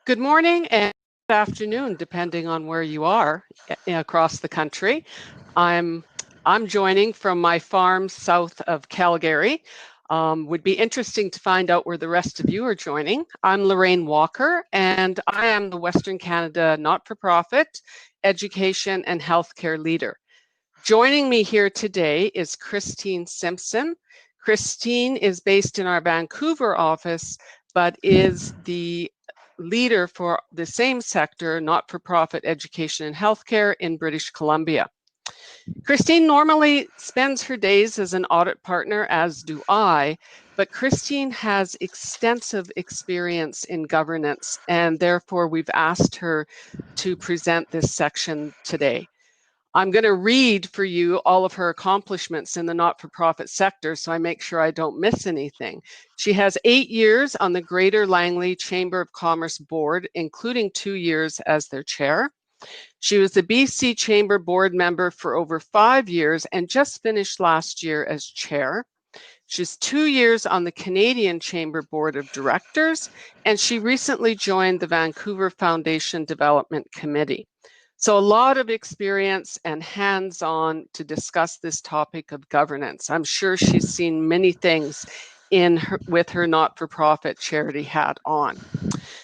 Good morning and good afternoon, depending on where you are across the country. I'm joining from my farm south of Calgary. Would be interesting to find out where the rest of you are joining. I'm Lorraine Walker, and I am the Western Canada not-for-profit education and healthcare leader. Joining me here today is Christine Simpson. Christine is based in our Vancouver office, but is the leader for the same sector, not-for-profit education and healthcare in British Columbia. Christine normally spends her days as an audit partner, as do I, but Christine has extensive experience in governance, and therefore we've asked her to present this section today. I'm going to read for you all of her accomplishments in the not-for-profit sector, so I make sure I don't miss anything. She has 8 years on the Greater Langley Chamber of Commerce Board, including 2 years as their chair. She was the BC Chamber Board member for over 5 years and just finished last year as chair. She's 2 years on the Canadian Chamber Board of Directors, and she recently joined the Vancouver Foundation Development Committee. So a lot of experience and hands-on to discuss this topic of governance. I'm sure she's seen many things with her not-for-profit charity hat on.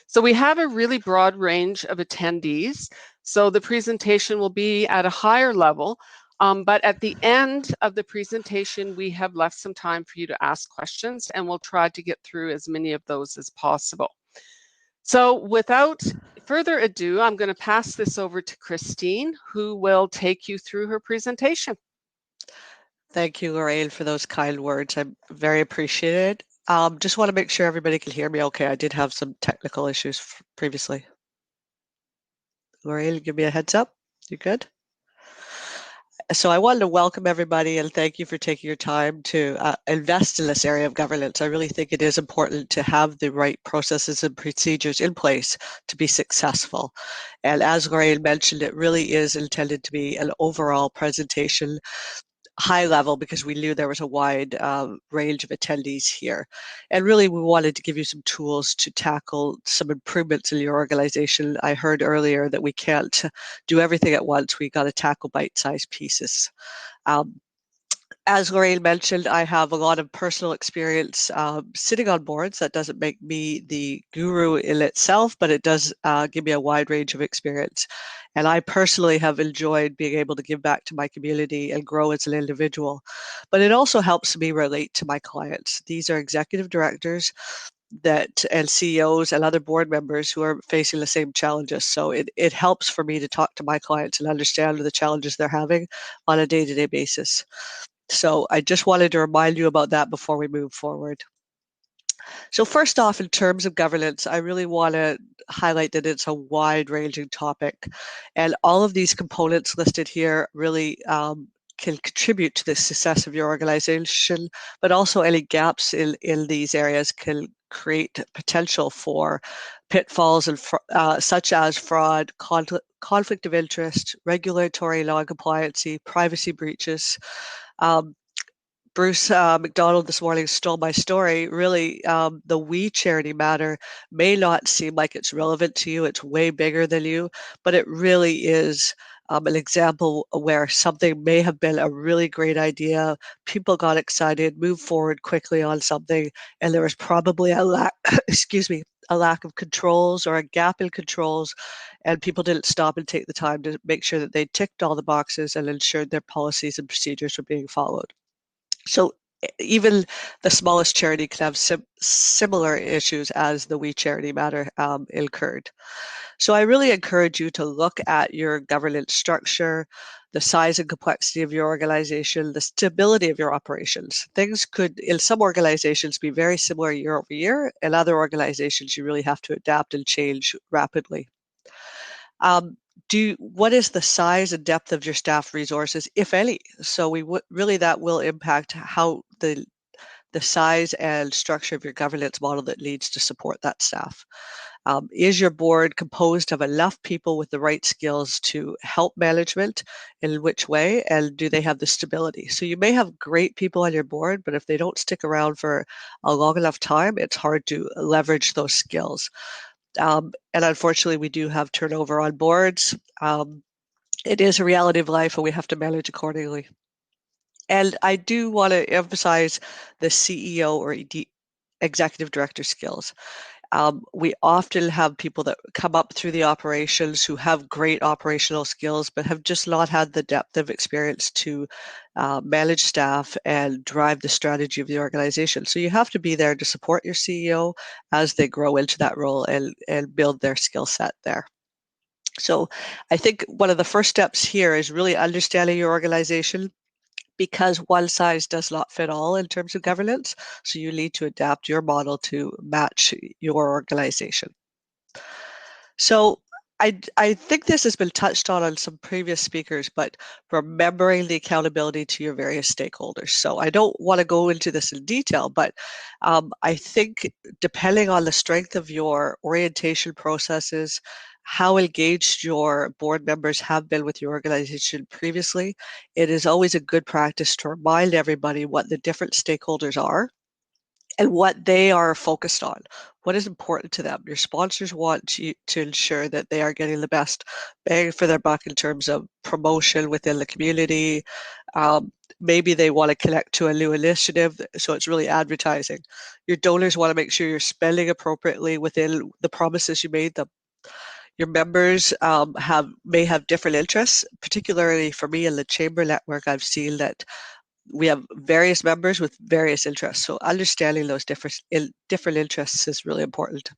So we have a really broad range of attendees. So the presentation will be at a higher level, but at the end of the presentation, we have left some time for you to ask questions, and we'll try to get through as many of those as possible. So without further ado, I'm going to pass this over to Christine, who will take you through her presentation. Thank you, Lorraine, for those kind words. I'm very appreciated. Just want to make sure everybody can hear me okay. I did have some technical issues previously. Lorraine, give me a heads up. You good? So I wanted to welcome everybody and thank you for taking your time to invest in this area of governance. I really think it is important to have the right processes and procedures in place to be successful. And as Lorraine mentioned, it really is intended to be an overall presentation, high level, because we knew there was a wide range of attendees here. And really, we wanted to give you some tools to tackle some improvements in your organization. I heard earlier that we can't do everything at once. We got to tackle bite-sized pieces. As Lorraine mentioned, I have a lot of personal experience sitting on boards. That doesn't make me the guru in itself, but it does give me a wide range of experience. And I personally have enjoyed being able to give back to my community and grow as an individual. But it also helps me relate to my clients. These are executive directors and CEOs and other board members who are facing the same challenges. So it helps for me to talk to my clients and understand the challenges they're having on a day-to-day basis. So I just wanted to remind you about that before we move forward. So first off, in terms of governance, I really want to highlight that it's a wide-ranging topic. And all of these components listed here really can contribute to the success of your organization, but also any gaps in these areas can create potential for pitfalls and such as fraud, conflict of interest, regulatory non-compliancy, privacy breaches. Bruce McDonald this morning stole my story. Really, the We Charity matter may not seem like it's relevant to you. It's way bigger than you, but it really is an example where something may have been a really great idea. People got excited, moved forward quickly on something, and there was probably a lack, a lack of controls or a gap in controls, and people didn't stop and take the time to make sure that they ticked all the boxes and ensured their policies and procedures were being followed. So even the smallest charity can have similar issues as the We Charity matter incurred. So I really encourage you to look at your governance structure, the size and complexity of your organization, the stability of your operations. Things could, in some organizations, be very similar year over year. In other organizations, you really have to adapt and change rapidly. What is the size and depth of your staff resources, if any? So really that will impact how the size and structure of your governance model that needs to support that staff. Is your board composed of enough people with the right skills to help management? In which way? And do they have the stability? So you may have great people on your board, but if they don't stick around for a long enough time, it's hard to leverage those skills. And unfortunately, we do have turnover on boards. It is a reality of life, and we have to manage accordingly. And I do want to emphasize the CEO or executive director skills. We often have people that come up through the operations who have great operational skills, but have just not had the depth of experience to manage staff and drive the strategy of the organization. So you have to be there to support your CEO as they grow into that role and build their skill set there. So I think one of the first steps here is really understanding your organization, because one size does not fit all in terms of governance. So you need to adapt your model to match your organization. So I think this has been touched on some previous speakers, but remembering the accountability to your various stakeholders. So I don't want to go into this in detail, but I think depending on the strength of your orientation processes, how engaged your board members have been with your organization previously, it is always a good practice to remind everybody what the different stakeholders are and what they are focused on. What is important to them? Your sponsors want you to ensure that they are getting the best bang for their buck in terms of promotion within the community. Maybe they want to connect to a new initiative, so it's really advertising. Your donors want to make sure you're spending appropriately within the promises you made them. Your members may have different interests. Particularly for me in the chamber network, I've seen that we have various members with various interests. So understanding those different interests is really important.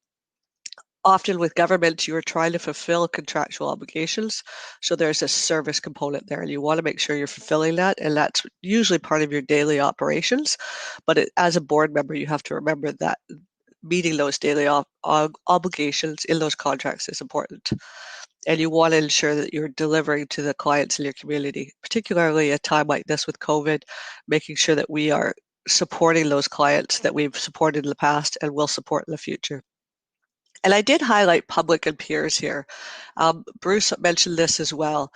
Often with government, you're trying to fulfill contractual obligations. So there's a service component there, and you want to make sure you're fulfilling that. And that's usually part of your daily operations. But as a board member, you have to remember that meeting those daily obligations in those contracts is important. And you want to ensure that you're delivering to the clients in your community, particularly at a time like this with COVID, making sure that we are supporting those clients that we've supported in the past and will support in the future. And I did highlight public and peers here. Bruce mentioned this as well.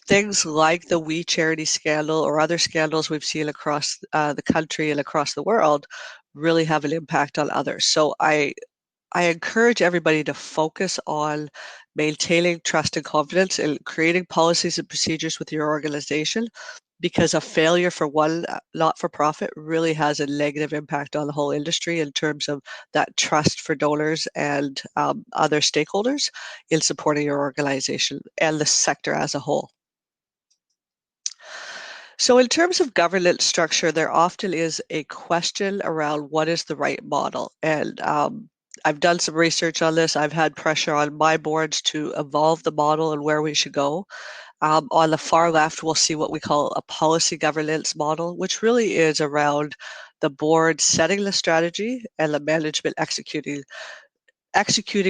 Things like the We Charity scandal or other scandals we've seen across the country and across the world really have an impact on others. So I encourage everybody to focus on maintaining trust and confidence and creating policies and procedures with your organization, because a failure for one not-for-profit really has a negative impact on the whole industry in terms of that trust for donors and other stakeholders in supporting your organization and the sector as a whole. So in terms of governance structure, there often is a question around what is the right model. And I've done some research on this. I've had pressure on my boards to evolve the model and where we should go. On the far left, we'll see what we call a policy governance model, which really is around the board setting the strategy and the management executing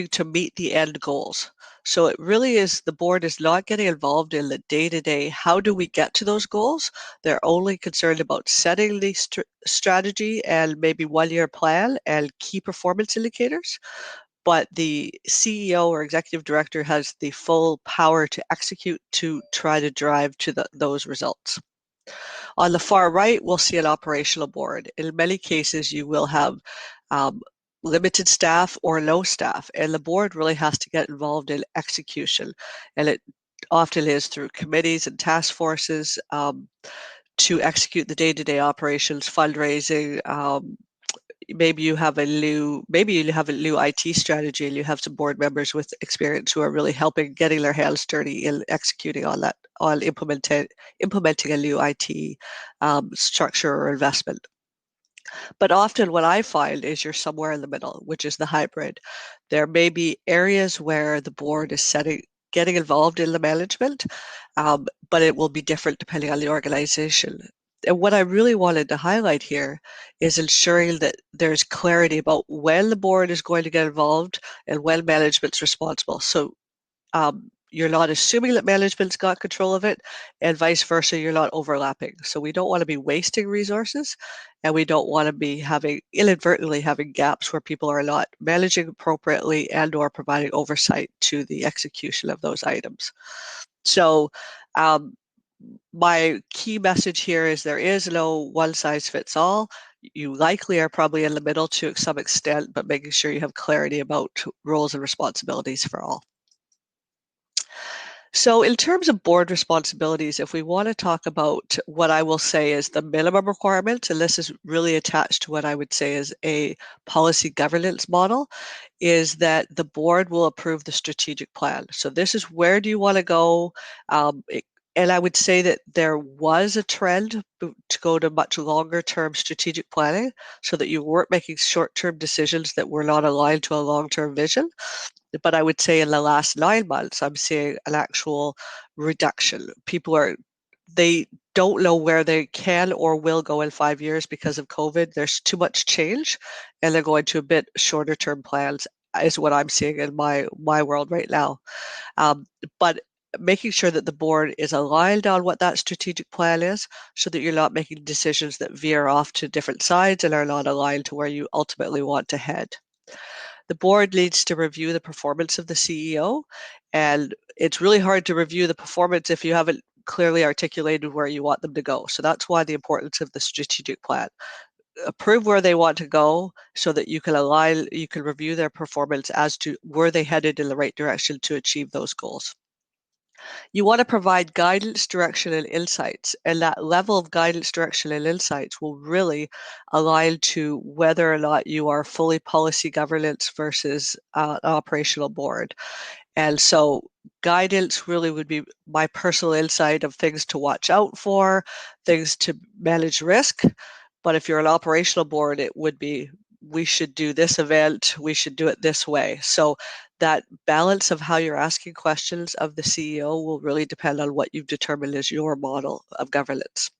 to meet the end goals. So it really is, the board is not getting involved in the day-to-day, how do we get to those goals? They're only concerned about setting the strategy and maybe one-year plan and key performance indicators. But the CEO or executive director has the full power to execute to try to drive to those results. On the far right, we'll see an operational board. In many cases, you will have limited staff or no staff, and the board really has to get involved in execution. And it often is through committees and task forces to execute the day-to-day operations, fundraising. Maybe you have a new IT strategy, and you have some board members with experience who are really helping, getting their hands dirty in executing on that, on implementing a new IT structure or investment. But often what I find is you're somewhere in the middle, which is the hybrid. There may be areas where the board is getting involved in the management, but it will be different depending on the organization. And what I really wanted to highlight here is ensuring that there's clarity about when the board is going to get involved and when management's responsible. So you're not assuming that management's got control of it, and vice versa, you're not overlapping. So we don't want to be wasting resources, and we don't want to be inadvertently having gaps where people are not managing appropriately and or providing oversight to the execution of those items. So my key message here is there is no one size fits all. You likely are probably in the middle to some extent, but making sure you have clarity about roles and responsibilities for all. So in terms of board responsibilities, if we want to talk about what I will say is the minimum requirements, and this is really attached to what I would say is a policy governance model, is that the board will approve the strategic plan. So this is where do you want to go? And I would say that there was a trend to go to much longer term strategic planning so that you weren't making short term decisions that were not aligned to a long term vision. But I would say in the last 9 months, I'm seeing an actual reduction. They don't know where they can or will go in 5 years because of COVID. There's too much change, and they're going to a bit shorter term plans, is what I'm seeing in my world right now. But making sure that the board is aligned on what that strategic plan is so that you're not making decisions that veer off to different sides and are not aligned to where you ultimately want to head. The board needs to review the performance of the CEO, and it's really hard to review the performance if you haven't clearly articulated where you want them to go. So that's why the importance of the strategic plan. Approve where they want to go so that you can review their performance as to were they headed in the right direction to achieve those goals. You want to provide guidance, direction, and insights, and that level of guidance, direction, and insights will really align to whether or not you are fully policy governance versus an operational board. And so guidance really would be my personal insight of things to watch out for, things to manage risk. But if you're an operational board, it would be, we should do this event, we should do it this way. So that balance of how you're asking questions of the CEO will really depend on what you've determined is your model of governance.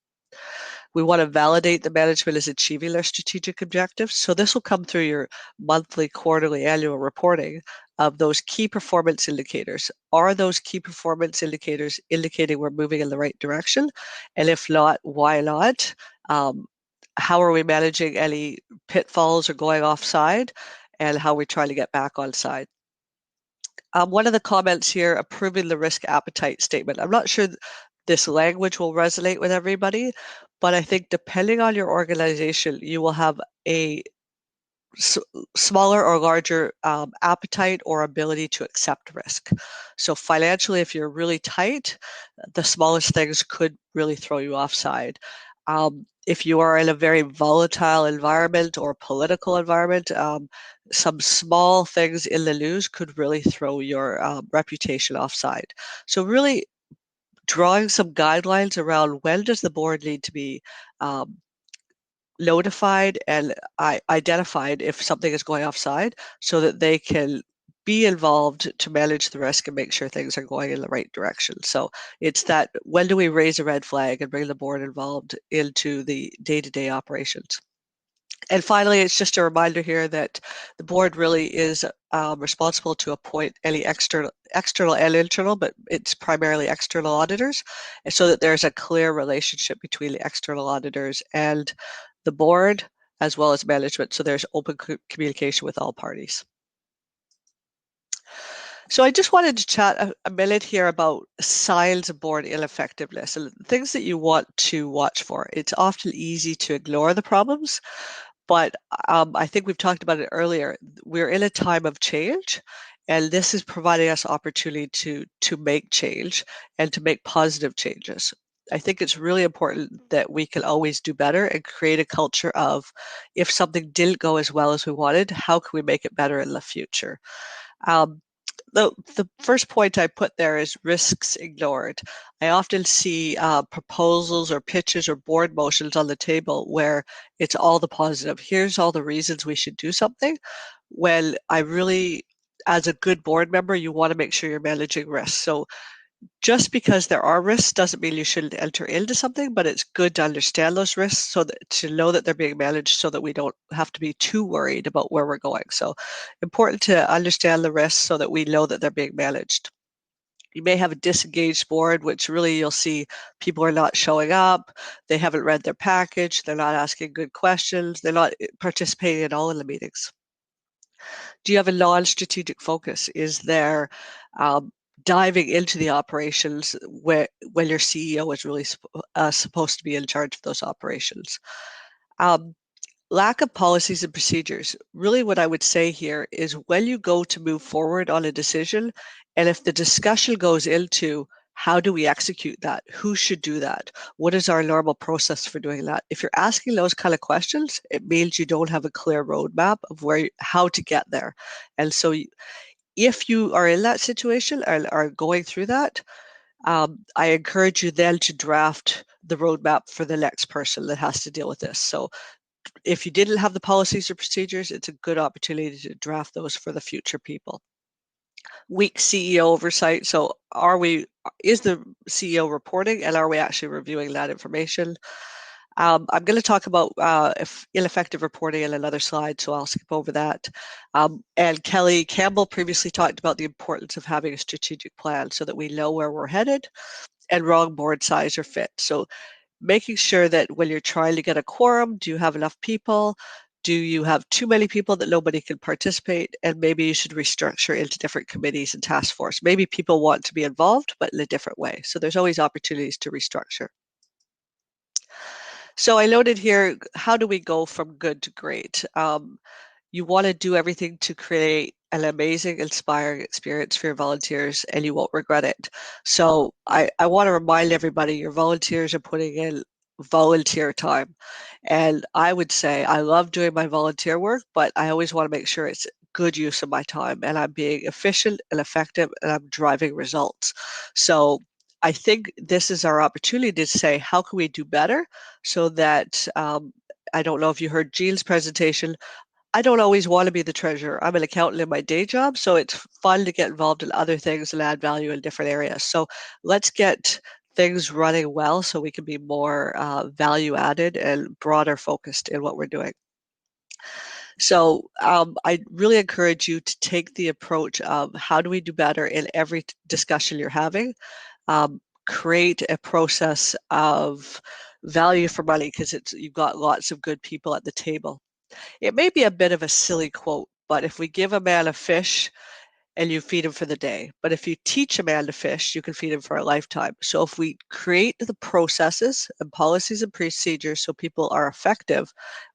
We want to validate the management is achieving their strategic objectives. So this will come through your monthly, quarterly, annual reporting of those key performance indicators. Are those key performance indicators indicating we're moving in the right direction? And if not, why not? How are we managing any pitfalls or going offside? And how are we trying to get back on side? One of the comments here, approving the risk appetite statement. I'm not sure this language will resonate with everybody, but I think depending on your organization, you will have a smaller or larger appetite or ability to accept risk. So financially, if you're really tight, the smallest things could really throw you offside. If you are in a very volatile environment or political environment, some small things in the news could really throw your reputation offside. So really drawing some guidelines around when does the board need to be notified and identified if something is going offside so that they can be involved to manage the risk and make sure things are going in the right direction. So it's that, when do we raise a red flag and bring the board involved into the day-to-day operations? And finally, it's just a reminder here that the board really is responsible to appoint any external and internal, but it's primarily external auditors, and so that there's a clear relationship between the external auditors and the board, as well as management, so there's open communication with all parties. So I just wanted to chat a minute here about signs of board ineffectiveness and things that you want to watch for. It's often easy to ignore the problems, but I think we've talked about it earlier. We're in a time of change, and this is providing us opportunity to make change and to make positive changes. I think it's really important that we can always do better and create a culture of, if something didn't go as well as we wanted, how can we make it better in the future? The first point I put there is risks ignored. I often see proposals or pitches or board motions on the table where it's all the positive. Here's all the reasons we should do something. When I really, as a good board member, you want to make sure you're managing risks. So just because there are risks doesn't mean you shouldn't enter into something, but it's good to understand those risks so that to know that they're being managed so that we don't have to be too worried about where we're going. So important to understand the risks so that we know that they're being managed. You may have a disengaged board, which really you'll see people are not showing up, they haven't read their package, they're not asking good questions, they're not participating at all in the meetings. Do you have a non-strategic focus? Is there diving into the operations when your CEO is really supposed to be in charge of those operations? Lack of policies and procedures. Really what I would say here is when you go to move forward on a decision, and if the discussion goes into how do we execute that? Who should do that? What is our normal process for doing that? If you're asking those kind of questions, it means you don't have a clear roadmap of how to get there. And so if you are in that situation or are going through that, I encourage you then to draft the roadmap for the next person that has to deal with this. So if you didn't have the policies or procedures, it's a good opportunity to draft those for the future people. Weak CEO oversight. So is the CEO reporting and are we actually reviewing that information? I'm going to talk about ineffective reporting in another slide, so I'll skip over that. And Kelly Campbell previously talked about the importance of having a strategic plan so that we know where we're headed, and wrong board size or fit. So making sure that when you're trying to get a quorum, do you have enough people? Do you have too many people that nobody can participate? And maybe you should restructure into different committees and task force. Maybe people want to be involved, but in a different way. So there's always opportunities to restructure. So I noted here, how do we go from good to great? You want to do everything to create an amazing, inspiring experience for your volunteers, and you won't regret it. So I want to remind everybody, your volunteers are putting in volunteer time. And I would say I love doing my volunteer work, but I always want to make sure it's good use of my time and I'm being efficient and effective and I'm driving results. So I think this is our opportunity to say, how can we do better so that I don't know if you heard Jean's presentation. I don't always want to be the treasurer. I'm an accountant in my day job, so it's fun to get involved in other things and add value in different areas. So let's get things running well so we can be more value added and broader focused in what we're doing. So I really encourage you to take the approach of how do we do better in every discussion you're having. Create a process of value for money because you've got lots of good people at the table. It may be a bit of a silly quote, but if we give a man a fish and you feed him for the day, but if you teach a man to fish, you can feed him for a lifetime. So if we create the processes and policies and procedures so people are effective,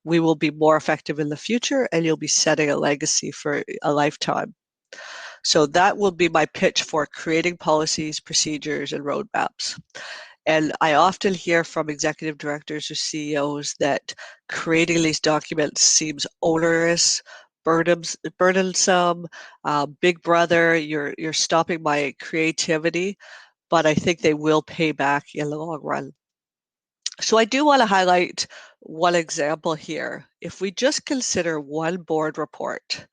we will be more effective in the future and you'll be setting a legacy for a lifetime. So that will be my pitch for creating policies, procedures, and roadmaps. And I often hear from executive directors or CEOs that creating these documents seems onerous, burdensome, big brother, you're stopping my creativity, but I think they will pay back in the long run. So I do want to highlight one example here. If we just consider one board report,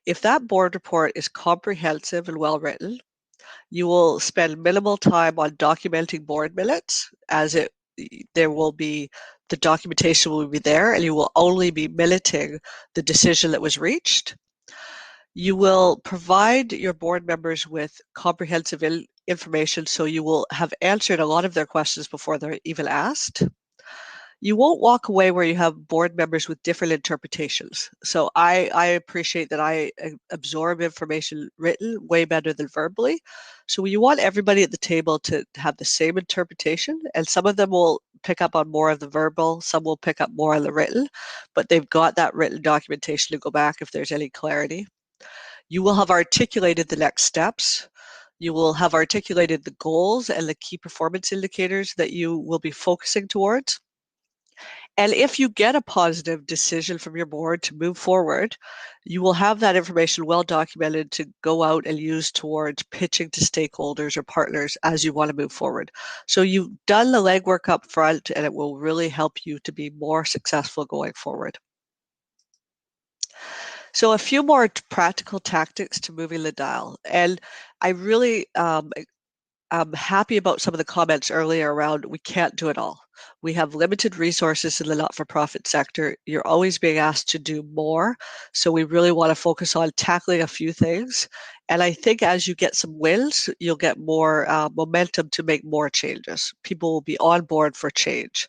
if that board report is comprehensive and well written, you will spend minimal time on documenting board minutes there will be the documentation will be there and you will only be minuting the decision that was reached. You will provide your board members with comprehensive information so you will have answered a lot of their questions before they're even asked. You won't walk away where you have board members with different interpretations. So I appreciate that I absorb information written way better than verbally. So you want everybody at the table to have the same interpretation, and some of them will pick up on more of the verbal, some will pick up more on the written, but they've got that written documentation to go back if there's any clarity. You will have articulated the next steps. You will have articulated the goals and the key performance indicators that you will be focusing towards. And if you get a positive decision from your board to move forward, you will have that information well documented to go out and use towards pitching to stakeholders or partners as you want to move forward. So you've done the legwork up front and it will really help you to be more successful going forward. So a few more practical tactics to moving the dial. And I really I'm happy about some of the comments earlier around we can't do it all. We have limited resources in the not-for-profit sector. You're always being asked to do more. So we really want to focus on tackling a few things. And I think as you get some wins, you'll get more momentum to make more changes. People will be on board for change.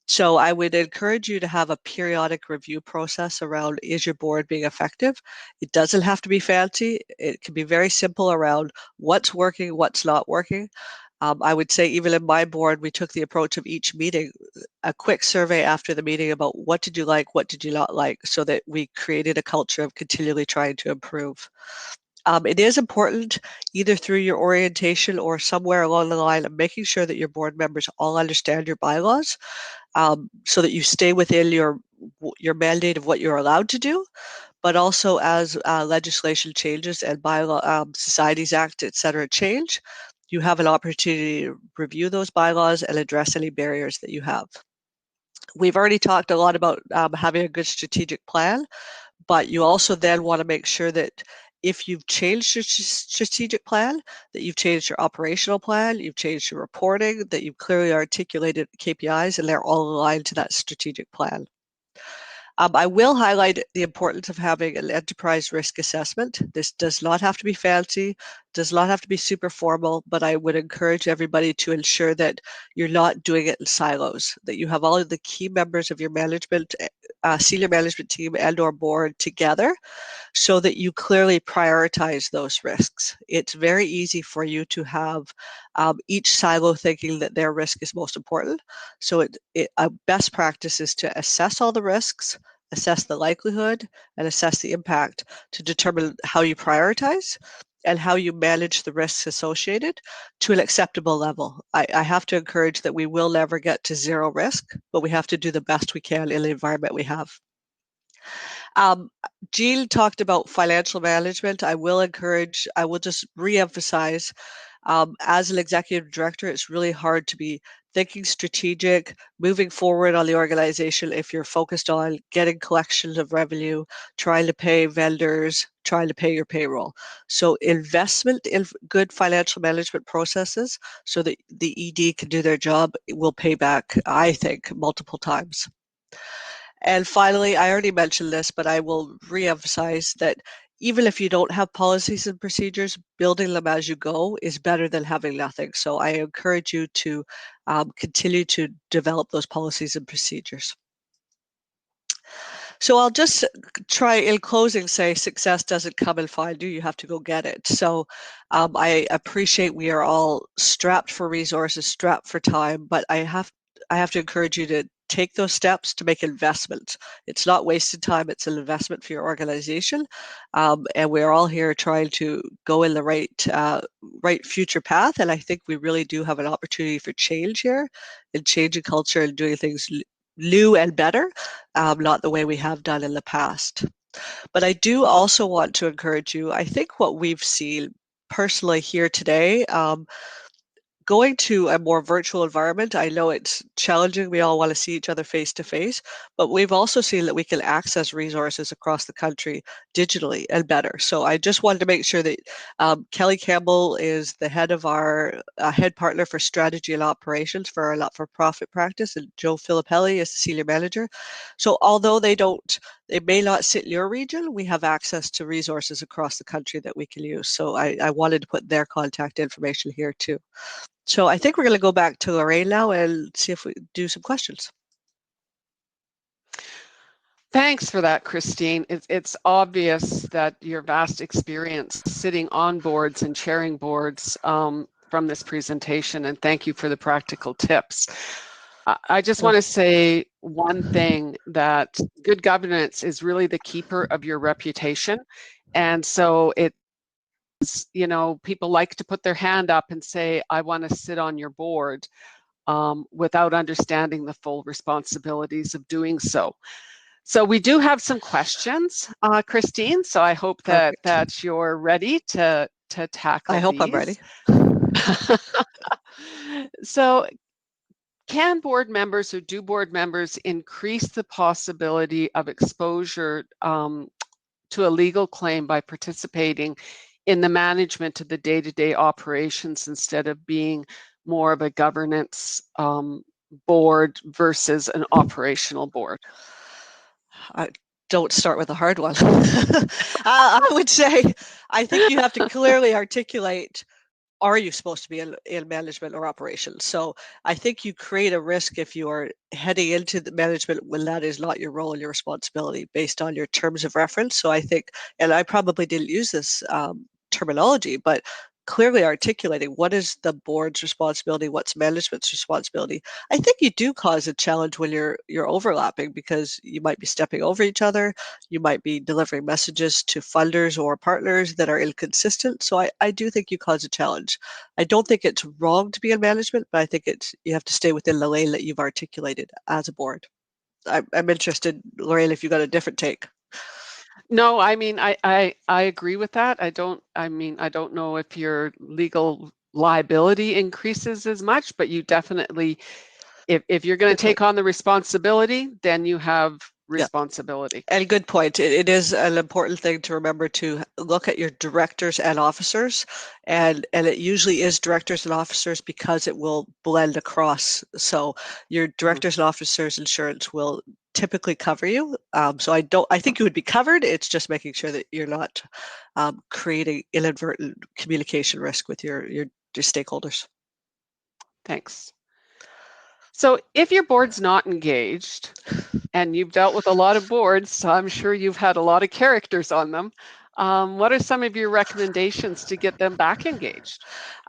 So I would encourage you to have a periodic review process around, is your board being effective? It doesn't have to be fancy. It can be very simple around what's working, what's not working. I would say even in my board, we took the approach of each meeting, a quick survey after the meeting about what did you like, what did you not like, so that we created a culture of continually trying to improve. It is important, either through your orientation or somewhere along the line, of making sure that your board members all understand your bylaws, so that you stay within your mandate of what you're allowed to do, but also as legislation changes and bylaw, Societies Act, et cetera, change, you have an opportunity to review those bylaws and address any barriers that you have. We've already talked a lot about having a good strategic plan, but you also then want to make sure that if you've changed your strategic plan, that you've changed your operational plan, you've changed your reporting, that you've clearly articulated KPIs, and they're all aligned to that strategic plan. I will highlight the importance of having an enterprise risk assessment. This does not have to be fancy, does not have to be super formal, but I would encourage everybody to ensure that you're not doing it in silos, that you have all of the key members of your management, senior management team and or board together, so that you clearly prioritize those risks. It's very easy for you to have each silo thinking that their risk is most important. So a best practice is to assess all the risks, assess the likelihood, and assess the impact to determine how you prioritize and how you manage the risks associated to an acceptable level. I have to encourage that we will never get to zero risk, but we have to do the best we can in the environment we have. Jean talked about financial management. I will just re-emphasize, as an executive director, it's really hard to be thinking strategic, moving forward on the organization if you're focused on getting collections of revenue, trying to pay vendors, trying to pay your payroll. So investment in good financial management processes so that the ED can do their job will pay back, I think, multiple times. And finally, I already mentioned this, but I will re-emphasize that even if you don't have policies and procedures, building them as you go is better than having nothing. So I encourage you to continue to develop those policies and procedures. So I'll just try in closing say success doesn't come and find you, you have to go get it. So I appreciate we are all strapped for resources, strapped for time, but I have to encourage you to take those steps to make investments. It's not wasted time, it's an investment for your organization. And we're all here trying to go in the right future path. And I think we really do have an opportunity for change here and changing culture and doing things new and better, not the way we have done in the past. But I do also want to encourage you, I think what we've seen personally here today, going to a more virtual environment, I know it's challenging. We all want to see each other face to face, but we've also seen that we can access resources across the country digitally and better. So I just wanted to make sure that Kelly Campbell is the head of our head partner for strategy and operations for our not-for-profit practice, and Joe Filippelli is the senior manager. So although they may not sit in your region, we have access to resources across the country that we can use. So I wanted to put their contact information here too. So I think we're going to go back to Lorraine now and see if we do some questions. Thanks for that, Christine. It's obvious that your vast experience sitting on boards and chairing boards from this presentation, and thank you for the practical tips. I just want to say one thing, that good governance is really the keeper of your reputation. And so people like to put their hand up and say, I want to sit on your board, without understanding the full responsibilities of doing so. So we do have some questions, Christine. So I hope that you're ready to tackle these. I hope I'm ready. So can board members or do board members increase the possibility of exposure to a legal claim by participating in the management of the day-to-day operations instead of being more of a governance board versus an operational board? Don't start with a hard one. I would say, I think you have to clearly articulate, are you supposed to be in management or operations? So I think you create a risk if you are heading into the management when that is not your role and your responsibility based on your terms of reference. So I think, and I probably didn't use this terminology, but clearly articulating what is the board's responsibility, what's management's responsibility. I think you do cause a challenge when you're overlapping, because you might be stepping over each other, you might be delivering messages to funders or partners that are inconsistent. So I do think you cause a challenge. I don't think it's wrong to be in management, but I think you have to stay within the lane that you've articulated as a board. I'm interested, Lorraine, if you got a different take. No, I mean, I agree with that. I don't know if your legal liability increases as much, but you definitely, if you're going to take on the responsibility, then you have responsibility. And good point. It is an important thing to remember to look at your directors and officers, and it usually is directors and officers because it will blend across. So your directors and officers insurance will typically cover you. So I think you would be covered. It's just making sure that you're not creating inadvertent communication risk with your stakeholders. Thanks. So if your board's not engaged, and you've dealt with a lot of boards, so I'm sure you've had a lot of characters on them, what are some of your recommendations to get them back engaged?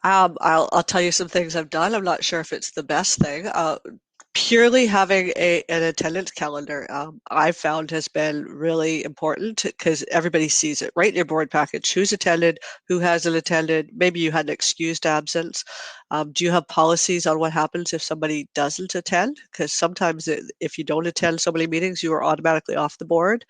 I'll tell you some things I've done. I'm not sure if it's the best thing. Purely having an attendance calendar, I've found has been really important, because everybody sees it right in your board package. Who's attended, who hasn't attended, maybe you had an excused absence. Do you have policies on what happens if somebody doesn't attend? Because sometimes if you don't attend so many meetings, you are automatically off the board.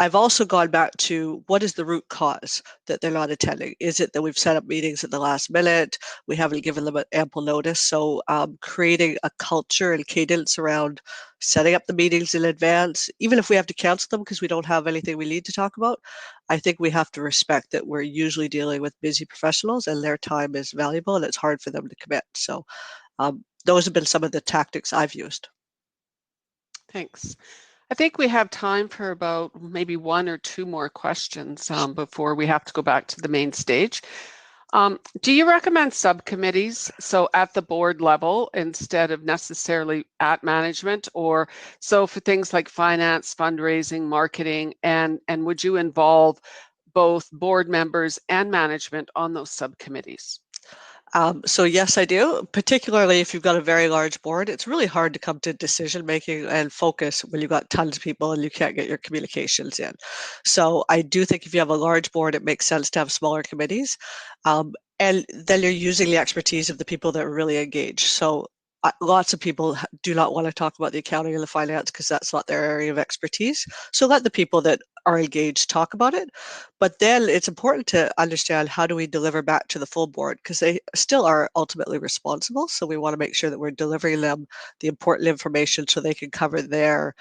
I've also gone back to what is the root cause that they're not attending? Is it that we've set up meetings at the last minute? We haven't given them ample notice. So creating a culture and cadence around setting up the meetings in advance, even if we have to cancel them because we don't have anything we need to talk about, I think we have to respect that we're usually dealing with busy professionals and their time is valuable and it's hard for them to commit. So those have been some of the tactics I've used. Thanks. I think we have time for about maybe one or two more questions before we have to go back to the main stage. Do you recommend subcommittees, so at the board level instead of necessarily at management, or so for things like finance, fundraising, marketing, and would you involve both board members and management on those subcommittees? So yes, I do, particularly if you've got a very large board. It's really hard to come to decision making and focus when you've got tons of people and you can't get your communications in. So I do think if you have a large board, it makes sense to have smaller committees. And then you're using the expertise of the people that are really engaged. So lots of people do not want to talk about the accounting and the finance because that's not their area of expertise. So let the people that are engaged talk about it. But then it's important to understand, how do we deliver back to the full board, because they still are ultimately responsible. So we want to make sure that we're delivering them the important information so they can cover their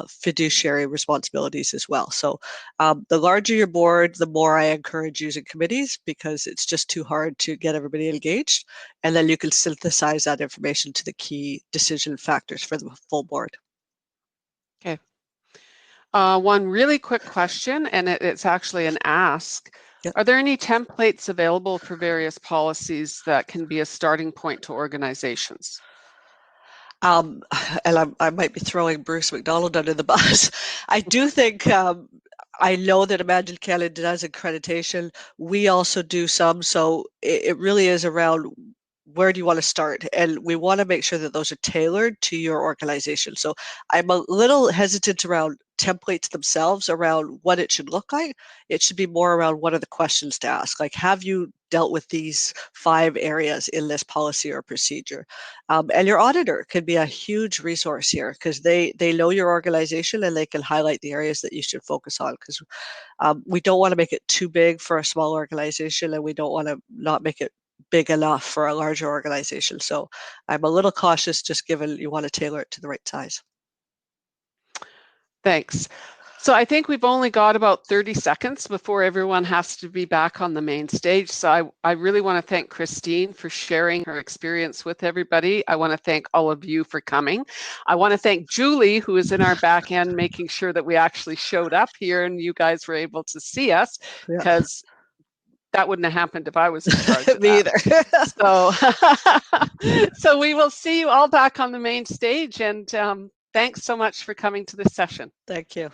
fiduciary responsibilities as well. So the larger your board, the more I encourage using committees, because it's just too hard to get everybody engaged. And then you can synthesize that information to the key decision factors for the full board. Okay. One really quick question, and it's actually an ask. Yep. Are there any templates available for various policies that can be a starting point to organizations? And I might be throwing Bruce McDonald under the bus. I do think, I know that Imagine Canada does accreditation. We also do some. So it really is around, where do you want to start? And we want to make sure that those are tailored to your organization. So I'm a little hesitant around templates themselves, around what it should look like. It should be more around, what are the questions to ask? Like, have you dealt with these 5 areas in this policy or procedure? And your auditor could be a huge resource here, because they know your organization and they can highlight the areas that you should focus on, because we don't want to make it too big for a small organization, and we don't want to not make it big enough for a larger organization. So I'm a little cautious, just given you want to tailor it to the right size. Thanks. So I think we've only got about 30 seconds before everyone has to be back on the main stage. So I really want to thank Christine for sharing her experience with everybody. I want to thank all of you for coming. I want to thank Julie, who is in our back end, making sure that we actually showed up here and you guys were able to see us, because that wouldn't have happened if I was in charge of Me that. either. So we will see you all back on the main stage, and thanks so much for coming to this session. Thank you.